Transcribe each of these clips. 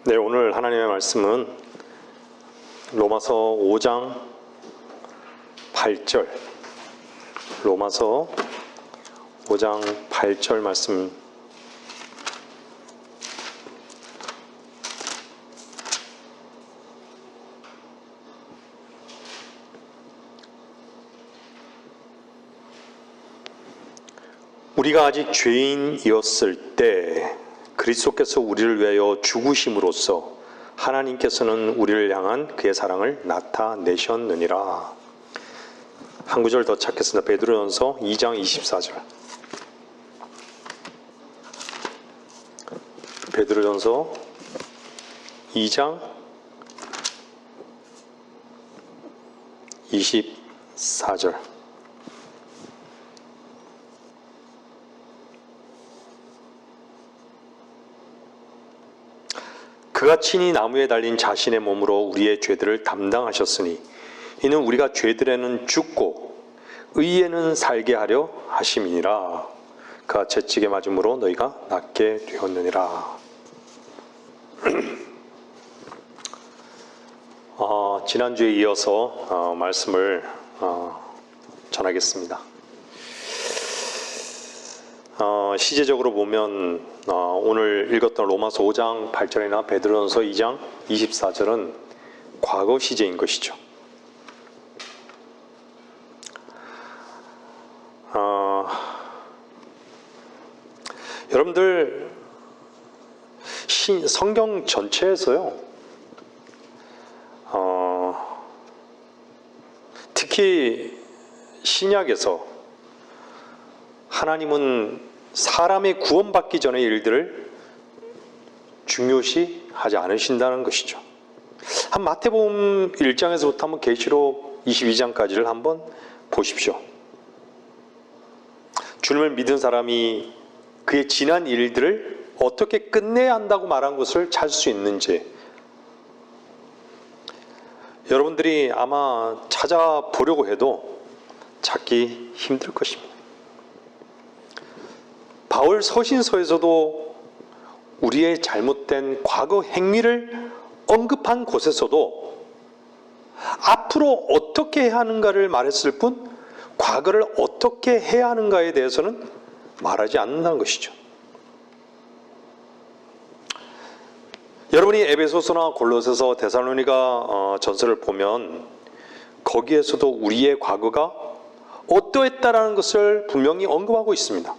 네, 오늘 하나님의 말씀은 로마서 5장 8절, 로마서 5장 8절 말씀. 우리가 아직 죄인이었을 때 그리스도께서 우리를 위하여 죽으심으로써 하나님께서는 우리를 향한 그의 사랑을 나타내셨느니라. 한 구절 더 찾겠습니다. 베드로전서 2장 24절. 베드로전서 2장 24절. 그가 친히 나무에 달린 자신의 몸으로 우리의 죄들을 담당하셨으니 이는 우리가 죄들에는 죽고 의에는 살게 하려 하심이니라. 그가 채찍에 맞음으로 너희가 낫게 되었느니라. 지난주에 이어서 말씀을 전하겠습니다. 시제적으로 보면 오늘 읽었던 로마서 5장 8절이나 베드로전서 2장 24절은 과거 시제인 것이죠. 여러분들 성경 전체에서요, 특히 신약에서 하나님은 사람의 구원받기 전의 일들을 중요시 하지 않으신다는 것이죠. 한 마태복음 1장에서부터 한번 계시록 22장까지를 한번 보십시오. 주님을 믿은 사람이 그의 지난 일들을 어떻게 끝내야 한다고 말한 것을 찾을 수 있는지 여러분들이 아마 찾아보려고 해도 찾기 힘들 것입니다. 바울 서신서에서도 우리의 잘못된 과거 행위를 언급한 곳에서도 앞으로 어떻게 해야 하는가를 말했을 뿐 과거를 어떻게 해야 하는가에 대해서는 말하지 않는다는 것이죠. 여러분이 에베소서나 골로새서, 데살로니가 전서를 보면 거기에서도 우리의 과거가 어떠했다라는 것을 분명히 언급하고 있습니다.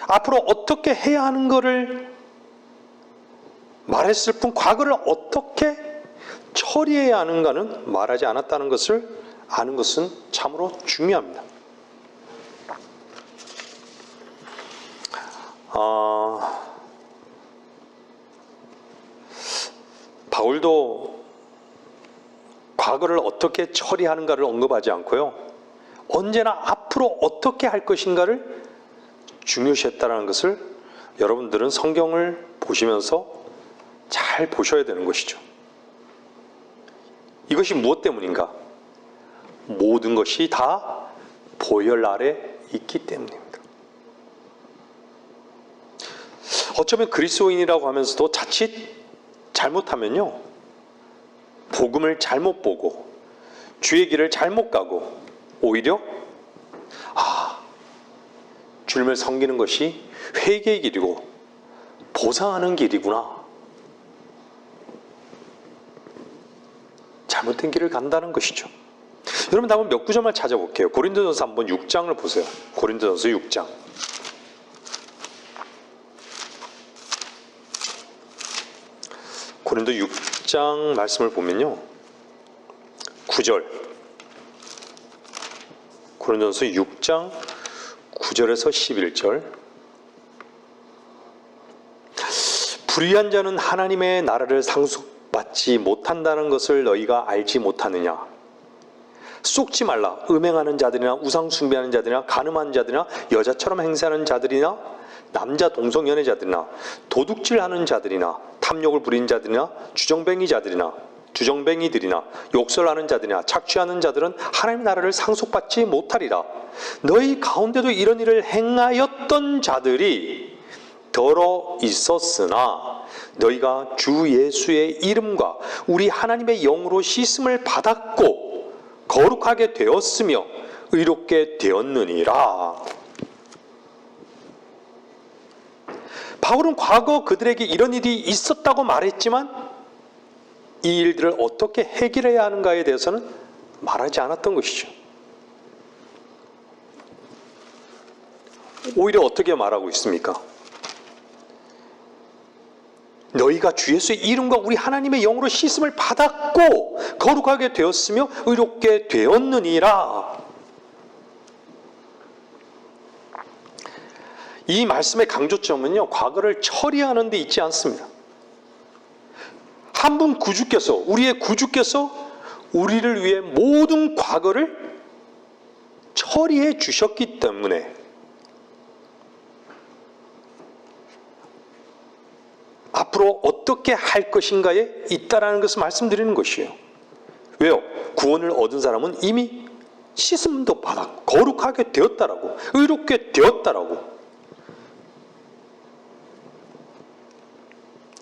앞으로 어떻게 해야 하는 것을 말했을 뿐 과거를 어떻게 처리해야 하는가는 말하지 않았다는 것을 아는 것은 참으로 중요합니다. 바울도 과거를 어떻게 처리하는가를 언급하지 않고요, 언제나 앞으로 어떻게 할 것인가를 중요시했다는 것을 여러분들은 성경을 보시면서 잘 보셔야 되는 것이죠. 이것이 무엇 때문인가? 모든 것이 다 보혈 아래 있기 때문입니다. 어쩌면 그리스도인이라고 하면서도 자칫 잘못하면요, 복음을 잘못 보고 주의 길을 잘못 가고 오히려 주님을 섬기는 것이 회개의 길이고 보상하는 길이구나, 잘못된 길을 간다는 것이죠. 여러분 한번 몇 구절만 찾아볼게요. 고린도전서 한번 6장을 보세요. 고린도전서 6장. 고린도 6장 말씀을 보면요, 9절. 고린도전서 6장 9절에서 11절. 불의한 자는 하나님의 나라를 상속받지 못한다는 것을 너희가 알지 못하느냐? 속지 말라. 음행하는 자들이나 우상 숭배하는 자들이나 간음하는 자들이나 여자처럼 행세하는 자들이나 남자 동성연애자들이나 도둑질하는 자들이나 탐욕을 부린 자들이나 주정뱅이들이나 욕설하는 자들이나 착취하는 자들은 하나님의 나라를 상속받지 못하리라. 너희 가운데도 이런 일을 행하였던 자들이 더러 있었으나 너희가 주 예수의 이름과 우리 하나님의 영으로 씻음을 받았고 거룩하게 되었으며 의롭게 되었느니라. 바울은 과거 그들에게 이런 일이 있었다고 말했지만 이 일들을 어떻게 해결해야 하는가에 대해서는 말하지 않았던 것이죠. 오히려 어떻게 말하고 있습니까? 너희가 주 예수의 이름과 우리 하나님의 영으로 씻음을 받았고 거룩하게 되었으며 의롭게 되었느니라. 이 말씀의 강조점은요, 과거를 처리하는 데 있지 않습니다. 한 분 구주께서, 우리의 구주께서 우리를 위해 모든 과거를 처리해 주셨기 때문에 앞으로 어떻게 할 것인가에 있다라는 것을 말씀드리는 것이에요. 왜요? 구원을 얻은 사람은 이미 씻음도 받았고 거룩하게 되었다라고, 의롭게 되었다라고.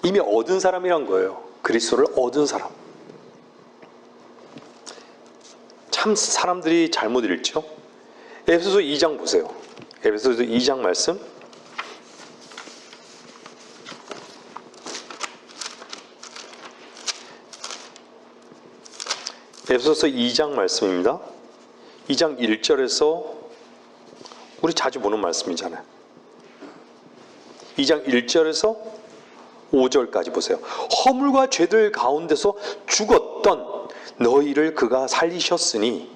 이미 얻은 사람이란 거예요. 그리스도를 얻은 사람. 참 사람들이 잘못 읽죠. 에베소서 2장 보세요. 에베소서 2장 말씀. 에베소서 2장 말씀입니다. 2장 1절에서 우리 자주 보는 말씀이잖아요. 2장 1절에서 5절까지 보세요. 허물과 죄들 가운데서 죽었던 너희를 그가 살리셨으니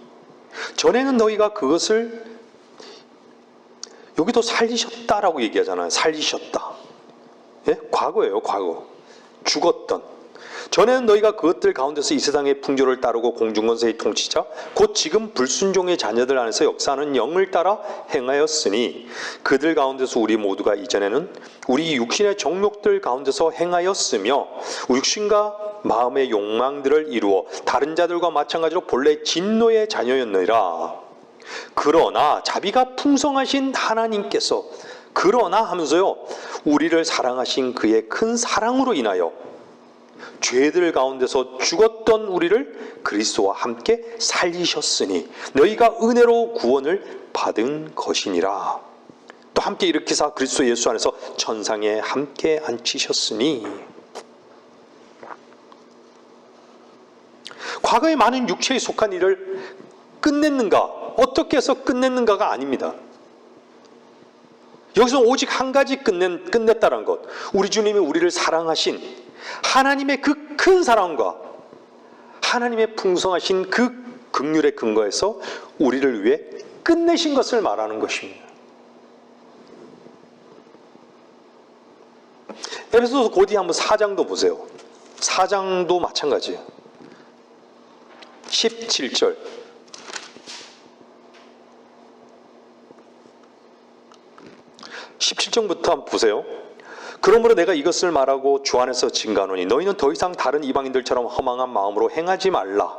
전에는 너희가 그것을 여기도 살리셨다라고 얘기하잖아요. 살리셨다. 예? 과거예요. 과거. 죽었던. 전에는 너희가 그것들 가운데서 이 세상의 풍조를 따르고 공중권세의 통치자 곧 지금 불순종의 자녀들 안에서 역사하는 영을 따라 행하였으니 그들 가운데서 우리 모두가 이전에는 우리 육신의 정욕들 가운데서 행하였으며 육신과 마음의 욕망들을 이루어 다른 자들과 마찬가지로 본래 진노의 자녀였느니라. 그러나 자비가 풍성하신 하나님께서 그러나 하면서요, 우리를 사랑하신 그의 큰 사랑으로 인하여 죄들 가운데서 죽었던 우리를 그리스도와 함께 살리셨으니 너희가 은혜로 구원을 받은 것이니라. 또 함께 일으키사 그리스도 예수 안에서 천상에 함께 앉히셨으니. 과거의 많은 육체에 속한 일을 끝냈는가, 어떻게 해서 끝냈는가가 아닙니다. 여기서 오직 한 가지 끝냈다는 것. 우리 주님이 우리를 사랑하신 하나님의 그 큰 사랑과 하나님의 풍성하신 그 긍휼에 근거해서 우리를 위해 끝내신 것을 말하는 것입니다. 에베소서 곧이 한번 4장도 보세요. 4장도 마찬가지예요. 17절. 17절부터 한번 보세요. 그러므로 내가 이것을 말하고 주 안에서 증가하노니 너희는 더 이상 다른 이방인들처럼 허망한 마음으로 행하지 말라.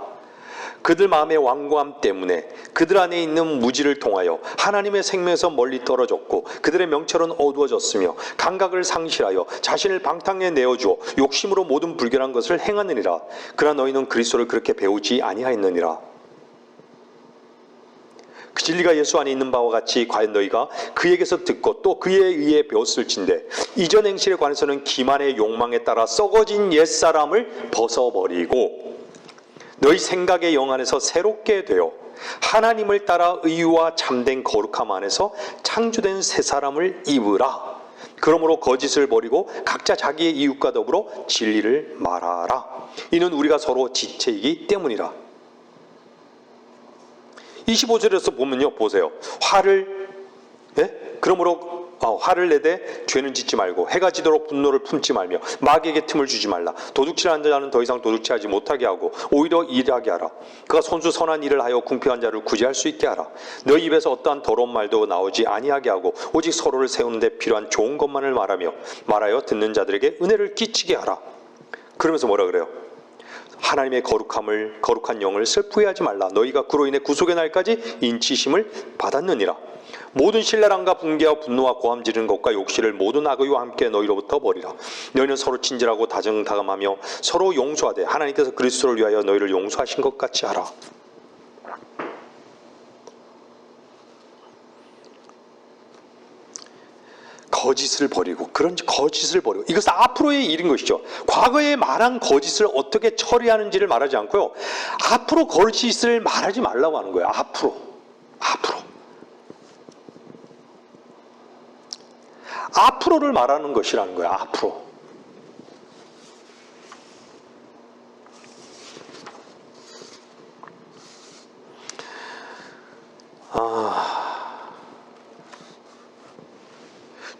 그들 마음의 완고함 때문에 그들 안에 있는 무지를 통하여 하나님의 생명에서 멀리 떨어졌고 그들의 명철은 어두워졌으며 감각을 상실하여 자신을 방탕에 내어주어 욕심으로 모든 불결한 것을 행하느니라. 그러나 너희는 그리스도를 그렇게 배우지 아니하였느니라. 그 진리가 예수 안에 있는 바와 같이 과연 너희가 그에게서 듣고 또 그에 의해 배웠을진데 이전 행실에 관해서는 기만의 욕망에 따라 썩어진 옛사람을 벗어버리고 너희 생각의 영 안에서 새롭게 되어 하나님을 따라 의와 참된 거룩함 안에서 창조된 새 사람을 입으라. 그러므로 거짓을 버리고 각자 자기의 이웃과 더불어 진리를 말하라. 이는 우리가 서로 지체이기 때문이라. 25절에서 보면요, 보세요. 화를 내되 죄는 짓지 말고 해가 지도록 분노를 품지 말며 마귀에게 틈을 주지 말라. 도둑질하는 자는 더 이상 도둑질하지 못하게 하고 오히려 일하게 하라. 그가 손수 선한 일을 하여 궁핍한 자를 구제할 수 있게 하라. 너희 입에서 어떠한 더러운 말도 나오지 아니하게 하고 오직 서로를 세우는 데 필요한 좋은 것만을 말하여 듣는 자들에게 은혜를 끼치게 하라. 그러면서 뭐라 그래요? 하나님의 거룩한 영을 슬프해하지 말라. 너희가 그로 인해 구속의 날까지 인치심을 받았느니라. 모든 신랄함과 분개와 분노와 고함 지르는 것과 욕실을 모든 악의와 함께 너희로부터 버리라. 너희는 서로 친절하고 다정다감하며 서로 용서하되 하나님께서 그리스도를 위하여 너희를 용서하신 것 같이 하라. 거짓을 버리고, 그런 거짓을 버리고, 이것은 앞으로의 일인 것이죠. 과거에 말한 거짓을 어떻게 처리하는지를 말하지 않고요, 앞으로 거짓을 말하지 말라고 하는 거예요. 앞으로를 말하는 것이라는 거예요. 앞으로.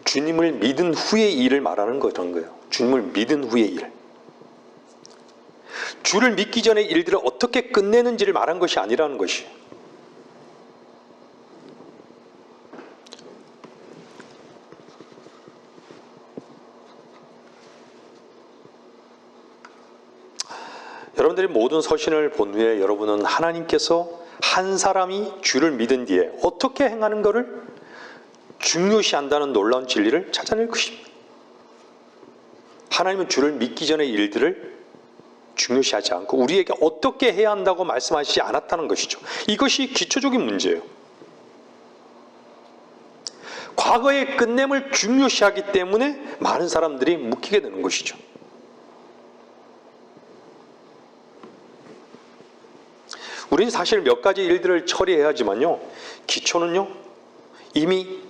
주님을 믿은 후의 일을 말하는 그런 거예요. 주님을 믿은 후의 일. 주를 믿기 전에 일들을 어떻게 끝내는지를 말한 것이 아니라는 것이에요. 여러분들이 모든 서신을 본 후에 여러분은 하나님께서 한 사람이 주를 믿은 뒤에 어떻게 행하는 것을 중요시한다는 놀라운 진리를 찾아낼 것입니다. 하나님은 주를 믿기 전의 일들을 중요시하지 않고 우리에게 어떻게 해야 한다고 말씀하시지 않았다는 것이죠. 이것이 기초적인 문제예요. 과거의 끝냄을 중요시하기 때문에 많은 사람들이 묶이게 되는 것이죠. 우리는 사실 몇 가지 일들을 처리해야 하지만요, 기초는요, 이미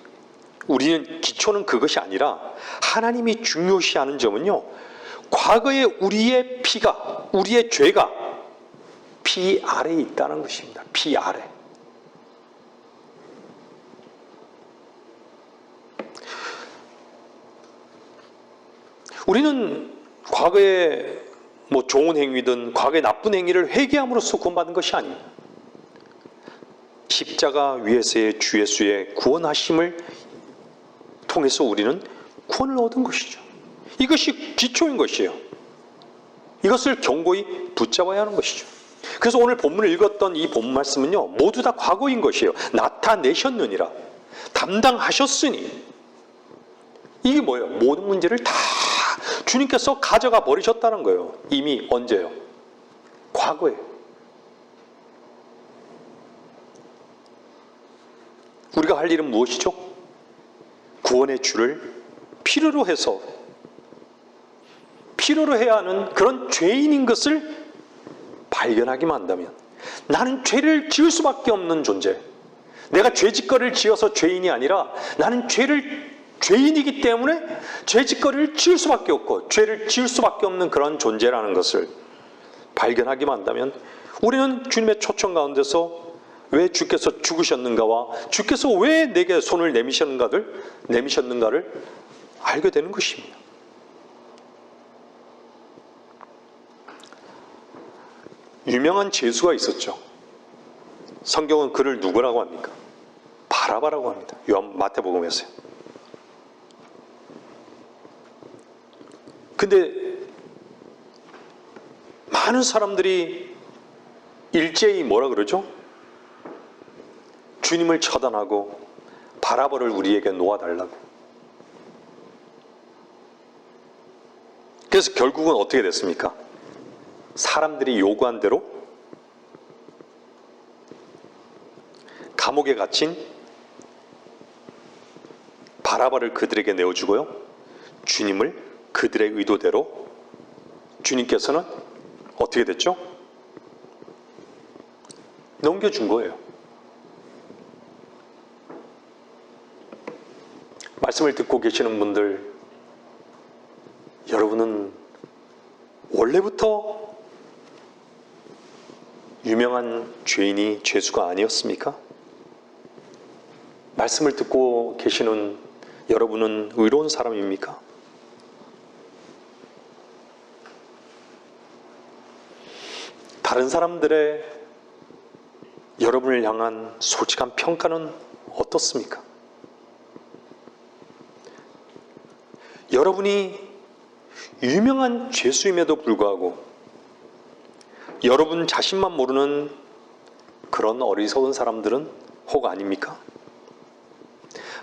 우리는 기초는 그것이 아니라 하나님이 중요시하는 점은요, 과거에 우리의 피가, 우리의 죄가 피 아래에 있다는 것입니다. 피 아래. 우리는 과거에 좋은 행위든 과거의 나쁜 행위를 회개함으로써 구원받은 것이 아닙니다. 십자가 위에서의 주 예수의 구원하심을 통해서 우리는 구원을 얻은 것이죠. 이것이 기초인 것이에요. 이것을 견고히 붙잡아야 하는 것이죠. 그래서 오늘 본문을 읽었던 이 본 말씀은요, 모두 다 과거인 것이에요. 나타내셨느니라, 담당하셨으니. 이게 뭐예요? 모든 문제를 다 주님께서 가져가 버리셨다는 거예요. 이미 언제요? 과거에. 우리가 할 일은 무엇이죠? 구원의 주를 필요로 해서, 필요로 해야 하는 그런 죄인인 것을 발견하기만 한다면, 나는 죄를 지을 수밖에 없는 존재, 내가 죄짓거리를 지어서 죄인이 아니라 나는 죄인이기 때문에 죄짓거리를 지을 수밖에 없고 죄를 지을 수밖에 없는 그런 존재라는 것을 발견하기만 한다면, 우리는 주님의 초청 가운데서 왜 주께서 죽으셨는가와 주께서 왜 내게 손을 내미셨는가를 알게 되는 것입니다. 유명한 죄수가 있었죠. 성경은 그를 누구라고 합니까? 바라바라고 합니다. 마태복음에서요. 근데 많은 사람들이 일제히 뭐라 그러죠? 주님을 처단하고 바라바를 우리에게 놓아달라고. 그래서 결국은 어떻게 됐습니까? 사람들이 요구한 대로 감옥에 갇힌 바라바를 그들에게 내어주고요, 주님을 그들의 의도대로 주님께서는 어떻게 됐죠? 넘겨준 거예요. 말씀을 듣고 계시는 분들, 여러분은 원래부터 유명한 죄인이 죄수가 아니었습니까? 말씀을 듣고 계시는 여러분은 의로운 사람입니까? 다른 사람들의 여러분을 향한 솔직한 평가는 어떻습니까? 여러분이 유명한 죄수임에도 불구하고 여러분 자신만 모르는 그런 어리석은 사람들은 혹 아닙니까?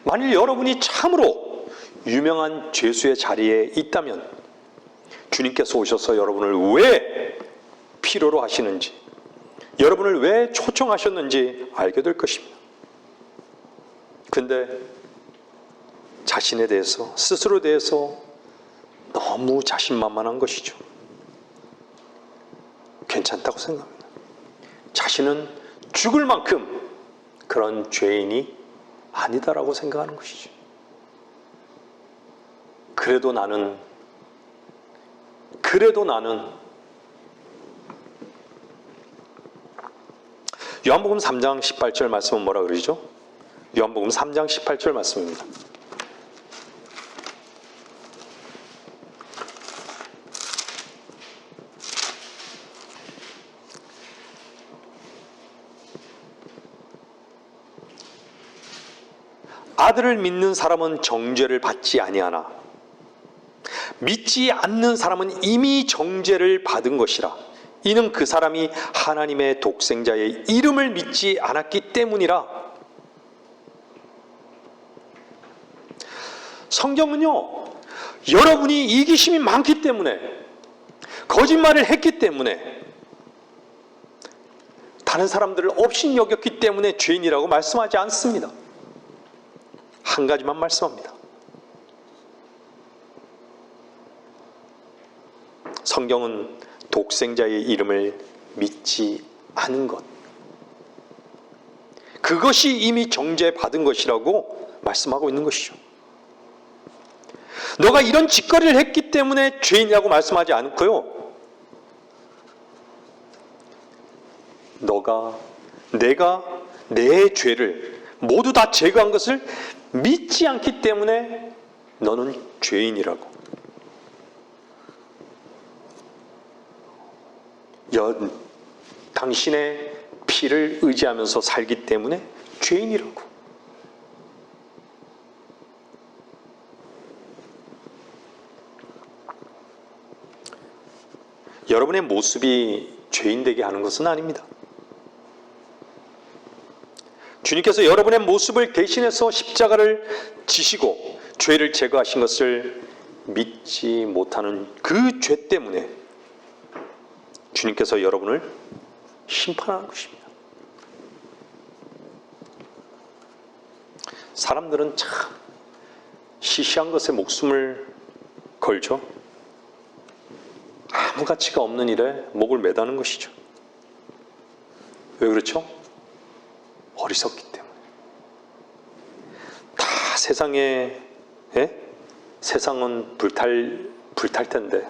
만일 여러분이 참으로 유명한 죄수의 자리에 있다면 주님께서 오셔서 여러분을 왜 필요로 하시는지, 여러분을 왜 초청하셨는지 알게 될 것입니다. 근데 자신에 대해서, 스스로에 대해서 너무 자신만만한 것이죠. 괜찮다고 생각합니다. 자신은 죽을 만큼 그런 죄인이 아니다라고 생각하는 것이죠. 그래도 나는 요한복음 3장 18절 말씀은 뭐라 그러죠? 요한복음 3장 18절 말씀입니다. 아들을 믿는 사람은 정죄를 받지 아니하나 믿지 않는 사람은 이미 정죄를 받은 것이라. 이는 그 사람이 하나님의 독생자의 이름을 믿지 않았기 때문이라. 성경은요, 여러분이 이기심이 많기 때문에, 거짓말을 했기 때문에, 다른 사람들을 업신 여겼기 때문에 죄인이라고 말씀하지 않습니다. 한 가지만 말씀합니다. 성경은 독생자의 이름을 믿지 않은 것, 그것이 이미 정죄받은 것이라고 말씀하고 있는 것이죠. 너가 이런 짓거리를 했기 때문에 죄인이라고 말씀하지 않고요, 내가 내 죄를 모두 다 제거한 것을 믿지 않기 때문에 너는 죄인이라고. 당신의 피를 의지하면서 살기 때문에 죄인이라고. 여러분의 모습이 죄인 되게 하는 것은 아닙니다. 주님께서 여러분의 모습을 대신해서 십자가를 지시고 죄를 제거하신 것을 믿지 못하는 그 죄 때문에 주님께서 여러분을 심판하는 것입니다. 사람들은 참 시시한 것에 목숨을 걸죠. 아무 가치가 없는 일에 목을 매다는 것이죠. 왜 그렇죠? 어리석기 때문에. 다 세상은 불탈 텐데,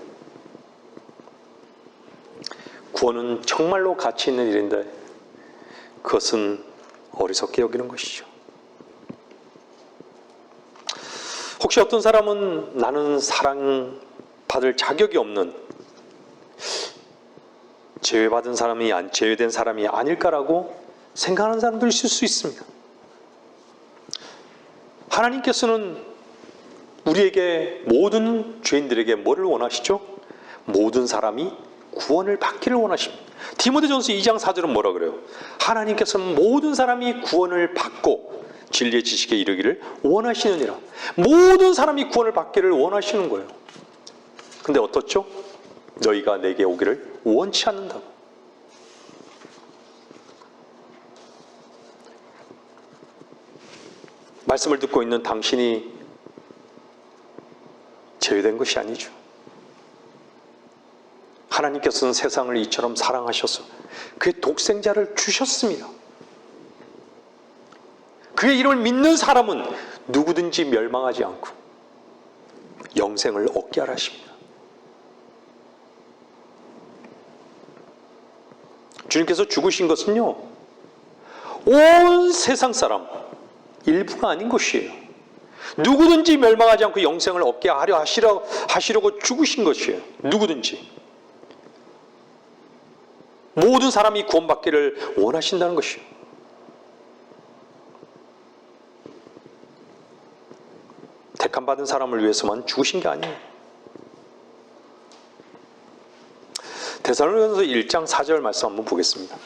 구원은 정말로 가치 있는 일인데 그것은 어리석게 여기는 것이죠. 혹시 어떤 사람은 나는 사랑받을 자격이 없는 제외된 사람이 아닐까라고 생각하는 사람도 있을 수 있습니다. 하나님께서는 우리에게, 모든 죄인들에게 뭐를 원하시죠? 모든 사람이 구원을 받기를 원하십니다. 디모데전서 2장 4절은 뭐라 그래요? 하나님께서는 모든 사람이 구원을 받고 진리의 지식에 이르기를 원하시느니라. 모든 사람이 구원을 받기를 원하시는 거예요. 근데 어떻죠? 너희가 내게 오기를 원치 않는다고. 말씀을 듣고 있는 당신이 제외된 것이 아니죠. 하나님께서는 세상을 이처럼 사랑하셔서 그의 독생자를 주셨습니다. 그의 이름을 믿는 사람은 누구든지 멸망하지 않고 영생을 얻게 하라 하십니다. 주님께서 죽으신 것은요, 온 세상 사람 일부가 아닌 것이에요. 누구든지 멸망하지 않고 영생을 얻게 하려 하시려고 죽으신 것이에요. 누구든지. 모든 사람이 구원받기를 원하신다는 것이에요. 택함받은 사람을 위해서만 죽으신 게 아니에요. 데살로니가서 1장 4절 말씀 한번 보겠습니다.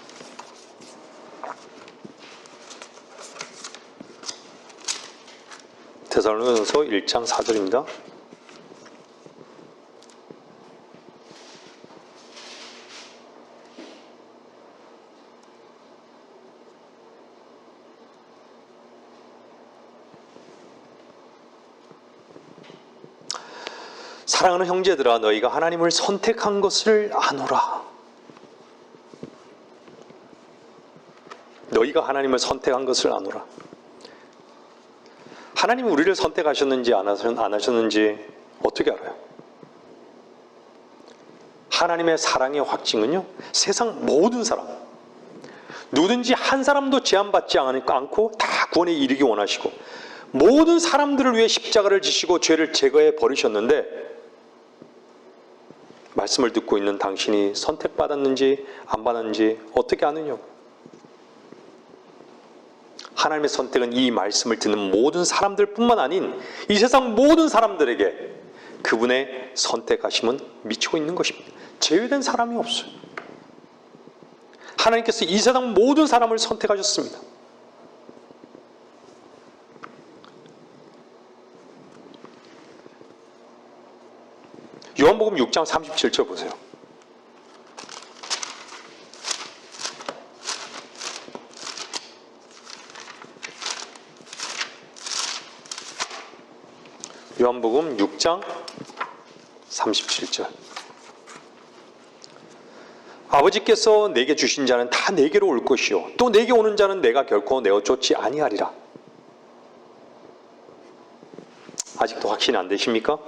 데살로니가서 1장 4절입니다. 사랑하는 형제들아, 너희가 하나님을 선택한 것을 아노라. 너희가 하나님을 선택한 것을 아노라. 하나님이 우리를 선택하셨는지 안 하셨는지 어떻게 알아요? 하나님의 사랑의 확증은요, 세상 모든 사람, 누구든지 한 사람도 제한받지 않고 다 구원에 이르기 원하시고 모든 사람들을 위해 십자가를 지시고 죄를 제거해 버리셨는데, 말씀을 듣고 있는 당신이 선택받았는지 안 받았는지 어떻게 아느냐고. 하나님의 선택은 이 말씀을 듣는 모든 사람들뿐만 아닌 이 세상 모든 사람들에게 그분의 선택하심은 미치고 있는 것입니다. 제외된 사람이 없어요. 하나님께서 이 세상 모든 사람을 선택하셨습니다. 요한복음 6장 37절 보세요. 요한복음 6장 37절. 아버지께서 내게 주신 자는 다 내게로 올 것이요 또 내게 오는 자는 내가 결코 내어 쫓지 아니하리라. 아직도 확신이 안 되십니까?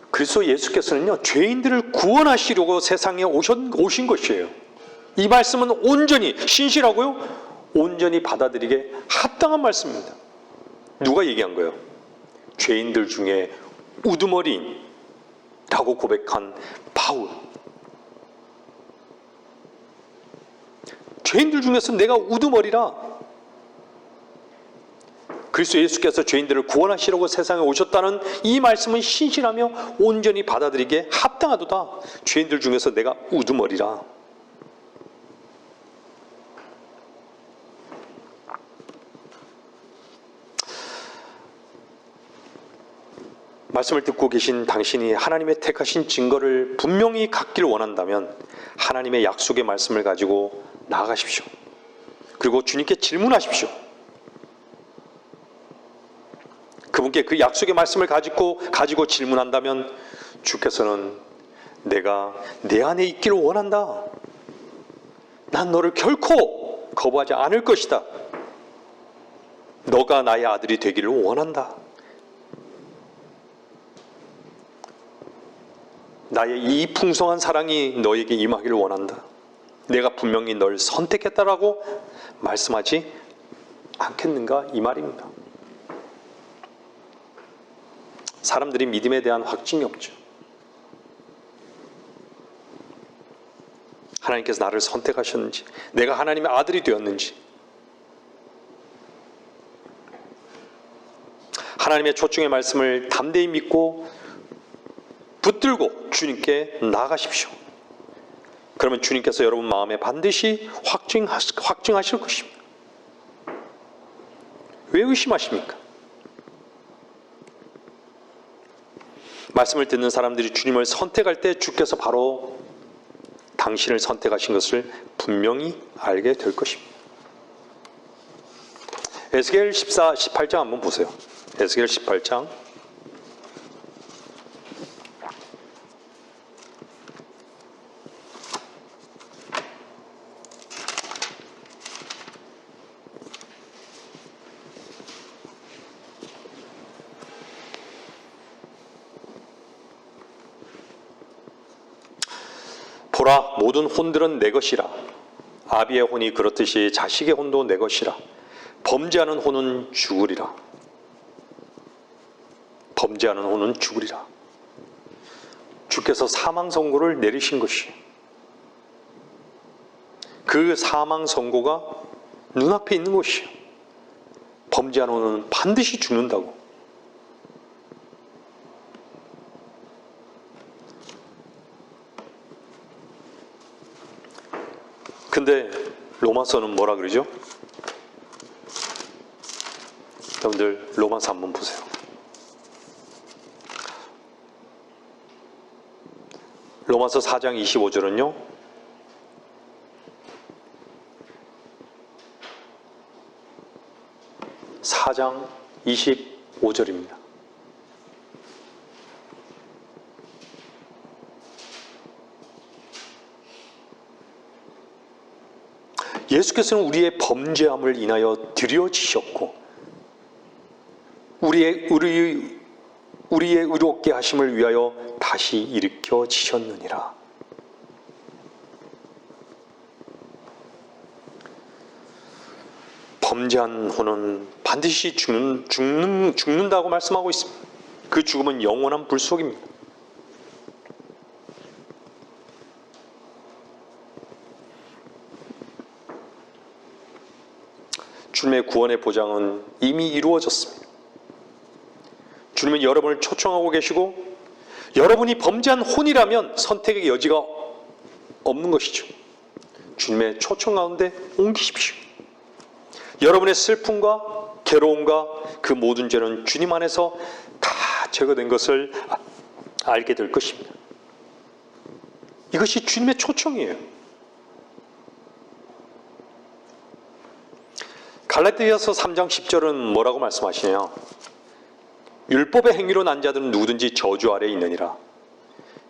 그리스도 예수께서는요, 죄인들을 구원하시려고 세상에 오신 것이에요. 이 말씀은 온전히, 신실하고요, 온전히 받아들이게 합당한 말씀입니다. 누가 얘기한 거예요? 죄인들 중에 우두머리라고 고백한 바울. 죄인들 중에서 내가 우두머리라. 그리스도 예수께서 죄인들을 구원하시려고 세상에 오셨다는 이 말씀은 신실하며 온전히 받아들이기에 합당하도다. 죄인들 중에서 내가 우두머리라. 말씀을 듣고 계신 당신이 하나님의 택하신 증거를 분명히 갖기를 원한다면 하나님의 약속의 말씀을 가지고 나아가십시오. 그리고 주님께 질문하십시오. 그분께 그 약속의 말씀을 가지고 질문한다면 주께서는 내가 내 안에 있기를 원한다. 난 너를 결코 거부하지 않을 것이다. 너가 나의 아들이 되기를 원한다. 나의 이 풍성한 사랑이 너에게 임하기를 원한다. 내가 분명히 널 선택했다라고 말씀하지 않겠는가, 이 말입니다. 사람들이 믿음에 대한 확증이 없죠. 하나님께서 나를 선택하셨는지, 내가 하나님의 아들이 되었는지, 하나님의 초청의 말씀을 담대히 믿고 붙들고 주님께 나아가십시오. 그러면 주님께서 여러분 마음에 반드시 확증하실 것입니다. 왜 의심하십니까? 말씀을 듣는 사람들이 주님을 선택할 때 주께서 바로 당신을 선택하신 것을 분명히 알게 될 것입니다. 에스겔 18장 한번 보세요. 에스겔 18장. 보라, 모든 혼들은 내 것이라. 아비의 혼이 그렇듯이 자식의 혼도 내 것이라. 범죄하는 혼은 죽으리라. 범죄하는 혼은 죽으리라. 주께서 사망 선고를 내리신 것이, 그 사망 선고가 눈앞에 있는 것이에요. 범죄하는 혼은 반드시 죽는다고. 근데 로마서는 뭐라 그러죠? 여러분들 로마서 한번 보세요. 로마서 4장 25절은요. (4장 25절입니다) 예수께서는 우리의 범죄함을 인하여 들여지셨고 우리의 의롭게 하심을 위하여 다시 일으켜지셨느니라. 범죄한 혼은 반드시 죽는다고 말씀하고 있습니다. 그 죽음은 영원한 불속입니다. 주님의 구원의 보장은 이미 이루어졌습니다. 주님은 여러분을 초청하고 계시고 여러분이 범죄한 혼이라면 선택의 여지가 없는 것이죠. 주님의 초청 가운데 옮기십시오. 여러분의 슬픔과 괴로움과 그 모든 죄는 주님 안에서 다 제거된 것을 알게 될 것입니다. 이것이 주님의 초청이에요. 갈라디아서 3장 10절은 뭐라고 말씀하시냐? 율법의 행위로 난 자들은 누구든지 저주 아래에 있느니라.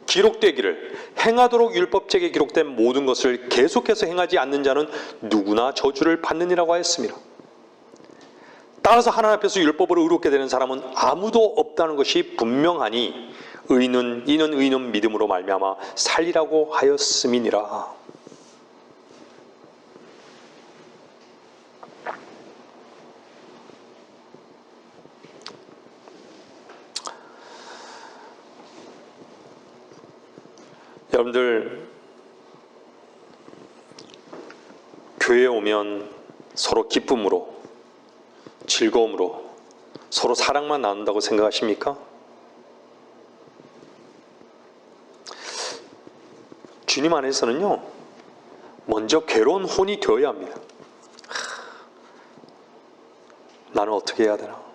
기록되기를 행하도록 율법책에 기록된 모든 것을 계속해서 행하지 않는 자는 누구나 저주를 받느니라고 하였습니다. 따라서 하나님 앞에서 율법으로 의롭게 되는 사람은 아무도 없다는 것이 분명하니 이는 의는 믿음으로 말미암아 살리라고 하였음이니라. 여러분들 교회에 오면 서로 기쁨으로 즐거움으로 서로 사랑만 나눈다고 생각하십니까? 주님 안에서는요 먼저 괴로운 혼이 되어야 합니다. 나는 어떻게 해야 되나?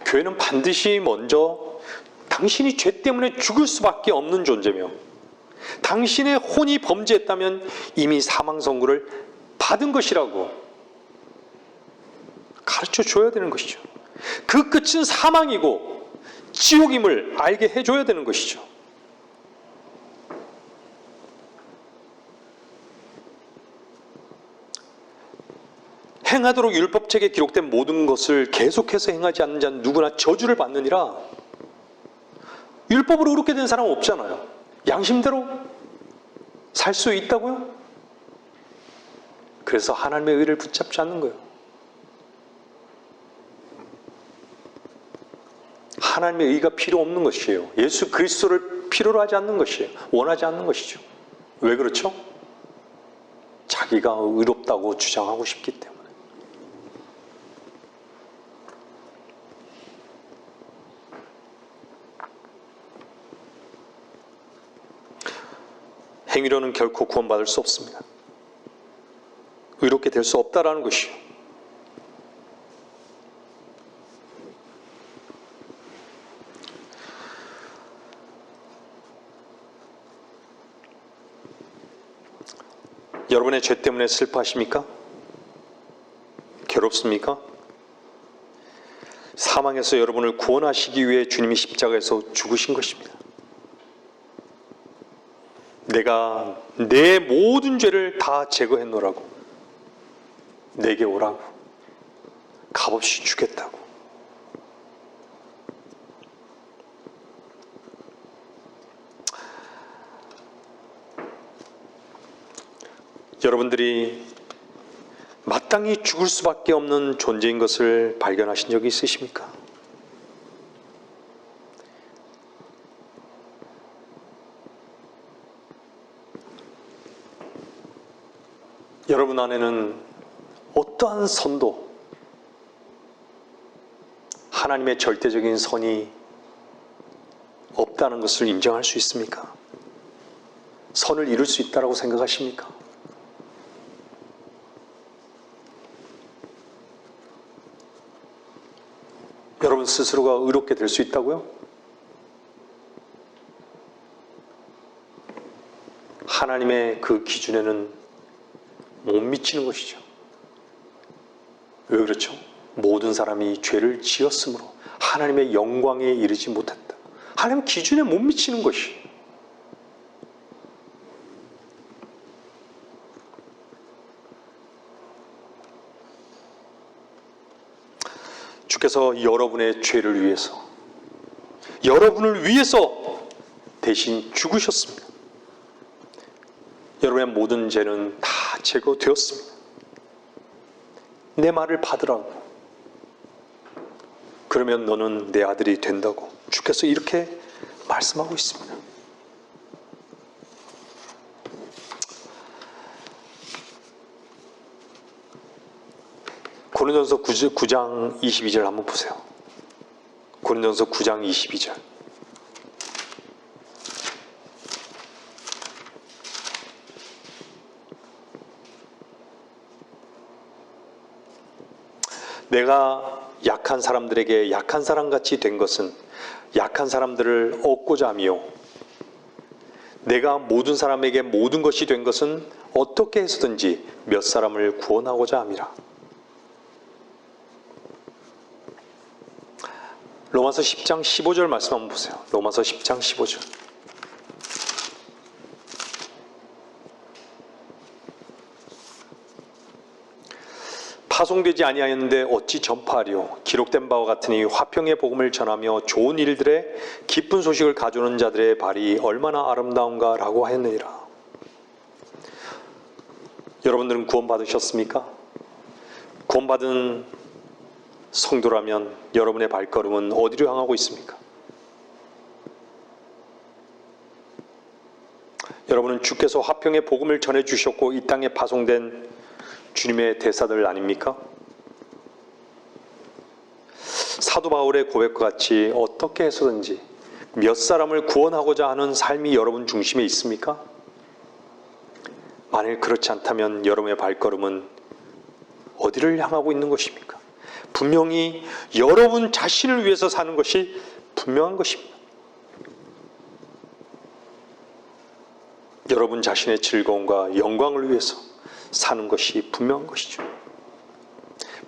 교회는 반드시 먼저 당신이 죄 때문에 죽을 수밖에 없는 존재며 당신의 혼이 범죄했다면 이미 사망 선고를 받은 것이라고 가르쳐 줘야 되는 것이죠. 그 끝은 사망이고 지옥임을 알게 해줘야 되는 것이죠. 행하도록 율법책에 기록된 모든 것을 계속해서 행하지 않는 자는 누구나 저주를 받느니라. 율법으로 의롭게 된 사람은 없잖아요. 양심대로 살 수 있다고요? 그래서 하나님의 의를 붙잡지 않는 거예요. 하나님의 의가 필요 없는 것이에요. 예수 그리스도를 필요로 하지 않는 것이에요. 원하지 않는 것이죠. 왜 그렇죠? 자기가 의롭다고 주장하고 싶기 때문에. 행위로는 결코 구원받을 수 없습니다. 의롭게 될 수 없다라는 것이요. 여러분의 죄 때문에 슬퍼하십니까? 괴롭습니까? 사망에서 여러분을 구원하시기 위해 주님이 십자가에서 죽으신 것입니다. 내가 내 모든 죄를 다 제거했노라고, 내게 오라고, 값없이 주겠다고. 여러분들이 마땅히 죽을 수밖에 없는 존재인 것을 발견하신 적이 있으십니까? 여러분 안에는 어떠한 선도, 하나님의 절대적인 선이 없다는 것을 인정할 수 있습니까? 선을 이룰 수 있다고 생각하십니까? 여러분 스스로가 의롭게 될 수 있다고요? 하나님의 그 기준에는 못 미치는 것이죠. 왜 그렇죠? 모든 사람이 죄를 지었으므로 하나님의 영광에 이르지 못했다. 하나님 기준에 못 미치는 것이. 주께서 여러분의 죄를 위해서, 여러분을 위해서 대신 죽으셨습니다. 여러분의 모든 죄는 다 제거되었습니다. 내 말을 받으라고. 그러면 너는 내 아들이 된다고 주께서 이렇게 말씀하고 있습니다. 고린도전서 9장 22절 한번 보세요. 고린도전서 9장 22절. 내가 약한 사람들에게 약한 사람같이 된 것은 약한 사람들을 얻고자 하며, 내가 모든 사람에게 모든 것이 된 것은 어떻게 해서든지 몇 사람을 구원하고자 함이라. 로마서 10장 15절 말씀 한번 보세요. 로마서 10장 15절. 파송되지 아니하였는데 어찌 전파하리요? 기록된 바와 같으니 화평의 복음을 전하며 좋은 일들의 기쁜 소식을 가져오는 자들의 발이 얼마나 아름다운가 라고 하였느니라. 여러분들은 구원받으셨습니까? 구원받은 성도라면 여러분의 발걸음은 어디로 향하고 있습니까? 여러분은 주께서 화평의 복음을 전해주셨고 이 땅에 파송된 주님의 대사들 아닙니까? 사도 바울의 고백과 같이 어떻게 해서든지 몇 사람을 구원하고자 하는 삶이 여러분 중심에 있습니까? 만일 그렇지 않다면 여러분의 발걸음은 어디를 향하고 있는 것입니까? 분명히 여러분 자신을 위해서 사는 것이 분명한 것입니다. 여러분 자신의 즐거움과 영광을 위해서 사는 것이 분명한 것이죠.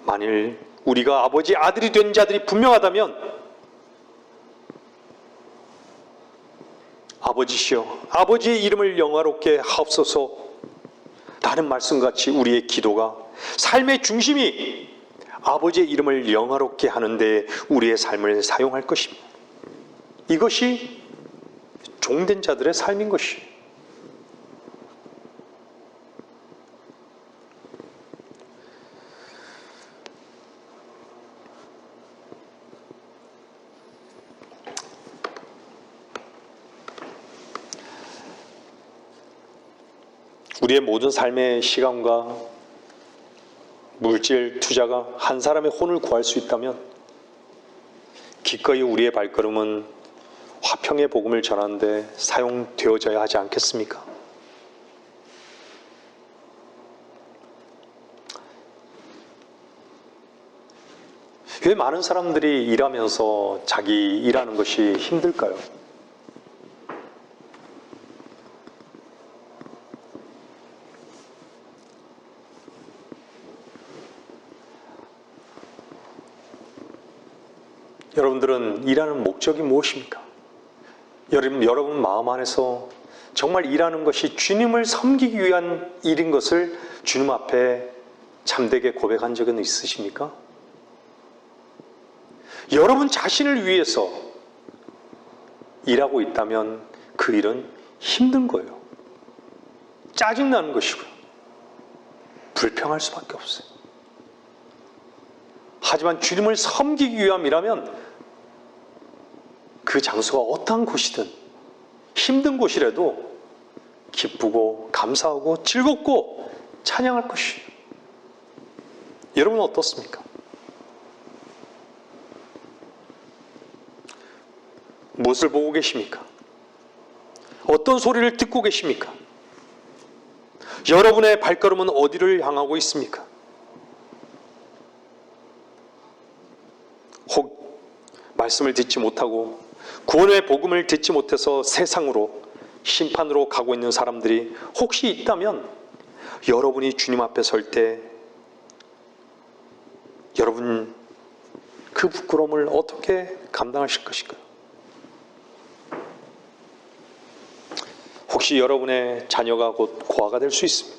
만일 우리가 아버지 아들이 된 자들이 분명하다면, 아버지시여 아버지의 이름을 영화롭게 하옵소서 라는 말씀같이 우리의 기도가, 삶의 중심이 아버지의 이름을 영화롭게 하는데 우리의 삶을 사용할 것입니다. 이것이 종된 자들의 삶인 것이에요. 우리의 모든 삶의 시간과 물질 투자가 한 사람의 혼을 구할 수 있다면 기꺼이 우리의 발걸음은 화평의 복음을 전하는 데 사용되어져야 하지 않겠습니까? 왜 많은 사람들이 일하면서 자기 일하는 것이 힘들까요? 여러분들은 일하는 목적이 무엇입니까? 여러분 마음 안에서 정말 일하는 것이 주님을 섬기기 위한 일인 것을 주님 앞에 참되게 고백한 적은 있으십니까? 여러분 자신을 위해서 일하고 있다면 그 일은 힘든 거예요. 짜증나는 것이고요. 불평할 수밖에 없어요. 하지만 주님을 섬기기 위함이라면 그 장소가 어떠한 곳이든 힘든 곳이라도 기쁘고 감사하고 즐겁고 찬양할 것이에요. 여러분은 어떻습니까? 무엇을 보고 계십니까? 어떤 소리를 듣고 계십니까? 여러분의 발걸음은 어디를 향하고 있습니까? 혹 말씀을 듣지 못하고 구원의 복음을 듣지 못해서 세상으로 심판으로 가고 있는 사람들이 혹시 있다면 여러분이 주님 앞에 설 때 여러분 그 부끄러움을 어떻게 감당하실 것인가요? 혹시 여러분의 자녀가 곧 고아가 될 수 있습니다.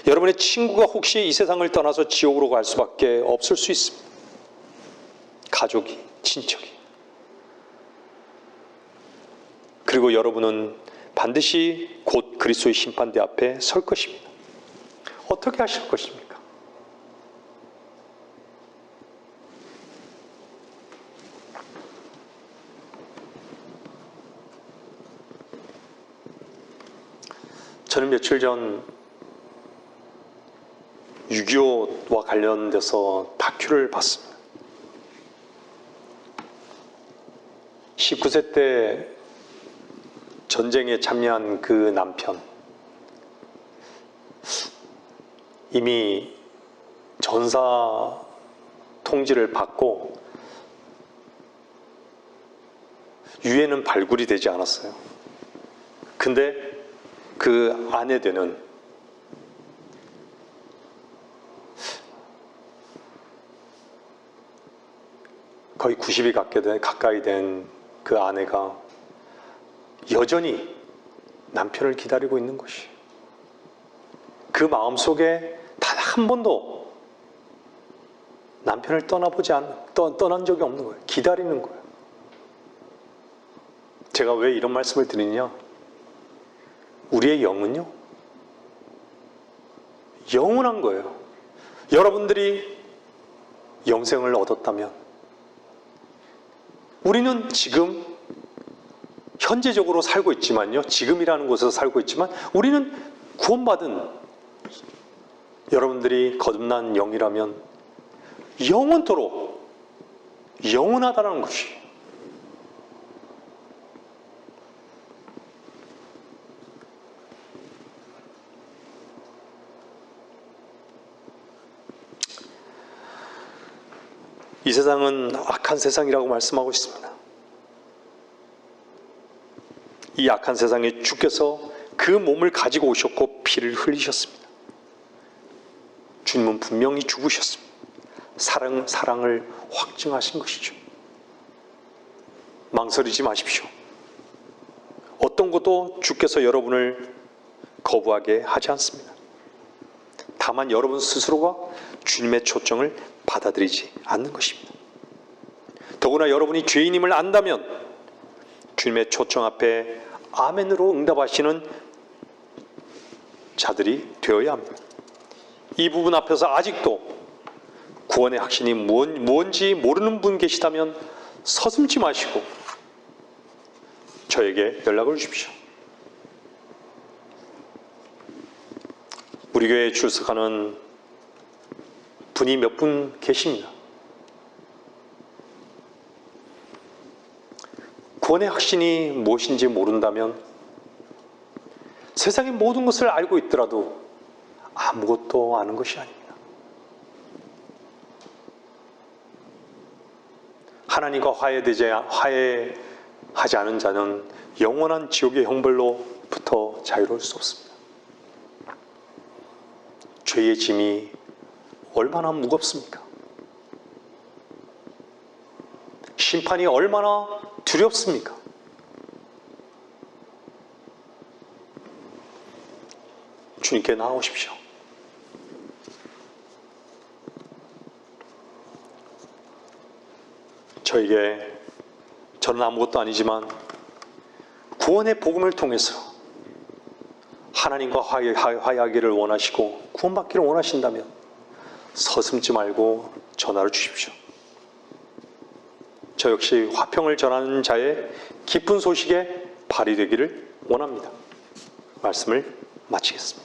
여러분의 친구가 혹시 이 세상을 떠나서 지옥으로 갈 수밖에 없을 수 있습니다. 가족이, 친척이. 그리고 여러분은 반드시 곧 그리스도의 심판대 앞에 설 것입니다. 어떻게 하실 것입니까? 저는 며칠 전 6.25와 관련돼서 다큐를 봤습니다. 19세 때 전쟁에 참여한 그 남편, 이미 전사 통지를 받고 유해는 발굴이 되지 않았어요. 근데 그 아내 되는 거의 90이 가까이 된 그 아내가 여전히 남편을 기다리고 있는 것이, 그 마음속에 단 한 번도 남편을 떠난 적이 없는 거예요. 기다리는 거예요. 제가 왜 이런 말씀을 드리느냐? 우리의 영은요, 영원한 거예요. 여러분들이 영생을 얻었다면 우리는 지금 현재적으로 살고 있지만요, 지금이라는 곳에서 살고 있지만 우리는 구원받은, 여러분들이 거듭난 영이라면 영원토록 영원하다는 것이, 이 세상은 악한 세상이라고 말씀하고 있습니다. 이 악한 세상에 주께서 그 몸을 가지고 오셨고 피를 흘리셨습니다. 주님은 분명히 죽으셨습니다. 사랑을 확증하신 것이죠. 망설이지 마십시오. 어떤 것도 주께서 여러분을 거부하게 하지 않습니다. 다만 여러분 스스로가 주님의 초청을 받아들이지 않는 것입니다. 더구나 여러분이 죄인임을 안다면 주님의 초청 앞에 아멘으로 응답하시는 자들이 되어야 합니다. 이 부분 앞에서 아직도 구원의 확신이 뭔지 모르는 분 계시다면 서슴지 마시고 저에게 연락을 주십시오. 우리 교회에 출석하는 분이 몇 분 계십니다. 구원의 확신이 무엇인지 모른다면 세상의 모든 것을 알고 있더라도 아무것도 아는 것이 아닙니다. 하나님과 화해하지 않은 자는 영원한 지옥의 형벌로부터 자유로울 수 없습니다. 죄의 짐이 얼마나 무겁습니까? 심판이 얼마나 두렵습니까? 주님께 나아오십시오. 저는 아무것도 아니지만 구원의 복음을 통해서 하나님과 화해하기를 원하시고 구원받기를 원하신다면 서슴지 말고 전화를 주십시오. 저 역시 화평을 전하는 자의 기쁜 소식에 발휘되기를 원합니다. 말씀을 마치겠습니다.